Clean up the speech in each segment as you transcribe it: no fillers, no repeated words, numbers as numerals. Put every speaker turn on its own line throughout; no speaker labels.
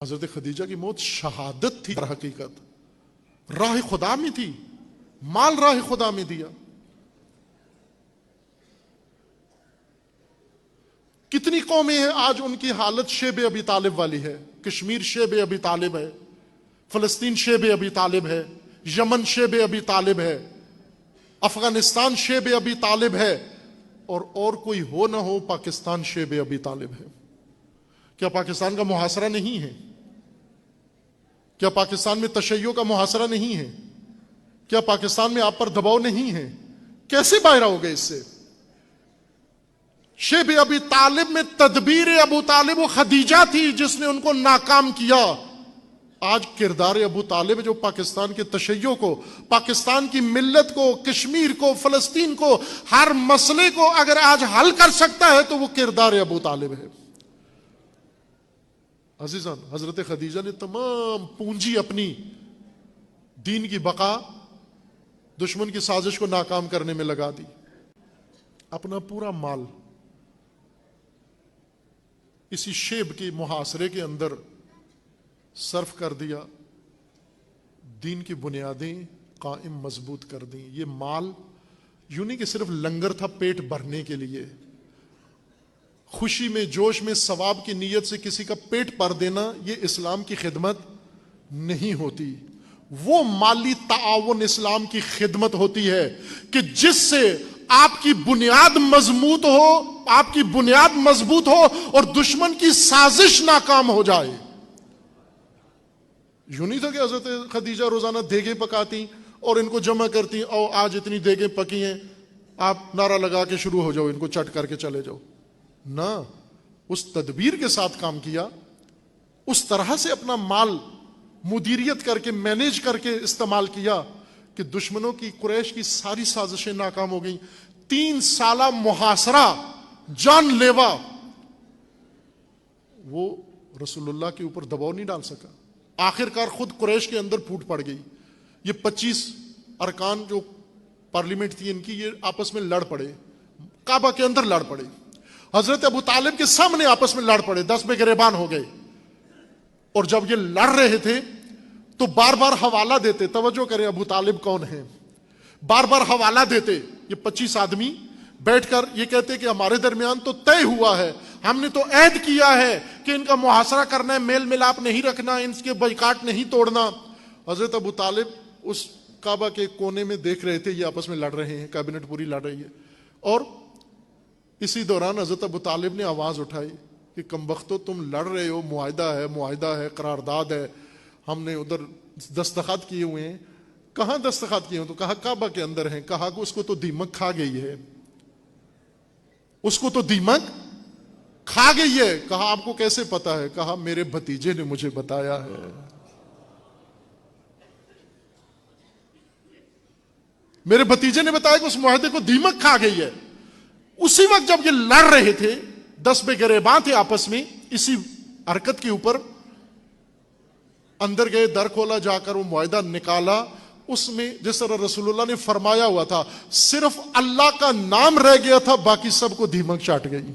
حضرت خدیجہ کی موت شہادت تھی، حقیقت راہ خدا میں تھی، مال راہ خدا میں دیا۔ کتنی قومیں ہیں آج ان کی حالت شیب ابی طالب والی ہے؟ کشمیر شیب ابی طالب ہے، فلسطین شیب ابی طالب ہے، یمن شیب ابی طالب ہے، افغانستان شیب ابی طالب ہے، اور کوئی ہو نہ ہو پاکستان شیب ابی طالب ہے۔ کیا پاکستان کا محاصرہ نہیں ہے؟ کیا پاکستان میں تشیع کا محاصرہ نہیں ہے؟ کیا پاکستان میں آپ پر دباؤ نہیں ہے؟ کیسے باہر آؤ گے اس سے؟ شیب ابی طالب میں تدبیر ابو طالب و خدیجہ تھی جس نے ان کو ناکام کیا۔ آج کردار ابو طالب جو پاکستان کے تشیع کو، پاکستان کی ملت کو، کشمیر کو، فلسطین کو، ہر مسئلے کو اگر آج حل کر سکتا ہے تو وہ کردار ابو طالب ہے۔ عزیزان، حضرت خدیجہ نے تمام پونجی اپنی دین کی بقا دشمن کی سازش کو ناکام کرنے میں لگا دی، اپنا پورا مال اسی شیب کے محاصرے کے اندر صرف کر دیا، دین کی بنیادیں قائم مضبوط کر دیں۔ یہ مال یوں نہیں کہ صرف لنگر تھا پیٹ بھرنے کے لیے، خوشی میں جوش میں ثواب کی نیت سے کسی کا پیٹ بھر دینا یہ اسلام کی خدمت نہیں ہوتی۔ وہ مالی تعاون اسلام کی خدمت ہوتی ہے کہ جس سے آپ کی بنیاد مضبوط ہو، آپ کی بنیاد مضبوط ہو اور دشمن کی سازش ناکام ہو جائے۔ یوں نہیں تھا کہ حضرت خدیجہ روزانہ دیگیں پکاتی اور ان کو جمع کرتی، او آج اتنی دیگیں پکی ہیں، آپ نعرہ لگا کے شروع ہو جاؤ، ان کو چٹ کر کے چلے جاؤ۔ نہ، اس تدبیر کے ساتھ کام کیا، اس طرح سے اپنا مال مدیریت کر کے مینیج کر کے استعمال کیا کہ دشمنوں کی، قریش کی ساری سازشیں ناکام ہو گئیں۔ 3 سالہ محاصرہ جان لیوا، وہ رسول اللہ کے اوپر دباؤ نہیں ڈال سکا، آخر کار خود قریش کے اندر پھوٹ پڑ گئی۔ یہ 25 ارکان جو پارلیمنٹ تھی ان کی، یہ آپس میں لڑ پڑے، کعبہ کے اندر لڑ پڑے، حضرت ابو طالب کے سامنے آپس میں لڑ پڑے، 10 میں گریبان ہو گئے۔ اور جب یہ لڑ رہے تھے تو بار بار حوالہ دیتے، توجہ کریں ابو طالب کون ہیں، بار بار حوالہ دیتے۔ یہ 25 آدمی بیٹھ کر یہ کہتے کہ ہمارے درمیان تو طے ہوا ہے، ہم نے تو عہد کیا ہے کہ ان کا محاصرہ کرنا ہے، میل ملاپ نہیں رکھنا، ان کے بائیکاٹ نہیں توڑنا۔ حضرت ابو طالب اس کعبہ کے کونے میں دیکھ رہے تھے، یہ آپس میں لڑ رہے ہیں، کابینٹ پوری لڑ رہی ہے۔ اور اسی دوران حضرت ابو طالب نے آواز اٹھائی کہ کم وقتو تم لڑ رہے ہو، معاہدہ ہے، قرارداد ہے، ہم نے ادھر دستخط کیے ہوئے ہیں، کہاں دستخط کیے ہوئے؟ تو کہا کعبہ کے اندر ہیں۔ کہا کہ اس کو تو دیمک کھا گئی ہے، اس کو تو دیمک کھا گئی ہے۔ کہا آپ کو کیسے پتا ہے؟ کہا میرے بھتیجے نے مجھے بتایا ہے۔ میرے بھتیجے نے بتایا کہ اس معاہدے کو دیمک کھا گئی ہے۔ اسی وقت جب یہ لڑ رہے تھے، 10 بے گریباں تھے آپس میں، اسی حرکت کے اوپر اندر گئے، در کھولا، جا کر وہ معاہدہ نکالا۔ اس میں جس طرح رسول اللہ نے فرمایا ہوا تھا، صرف اللہ کا نام رہ گیا تھا، باقی سب کو دیمک چاٹ گئی۔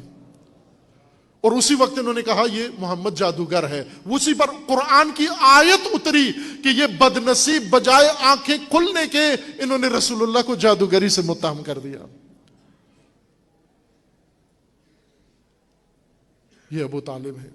اور اسی وقت انہوں نے کہا یہ محمد جادوگر ہے۔ اسی پر قرآن کی آیت اتری کہ یہ بدنصیب بجائے آنکھیں کھلنے کے انہوں نے رسول اللہ کو جادوگری سے متہم کر دیا۔ یہ ابو طالب ہے۔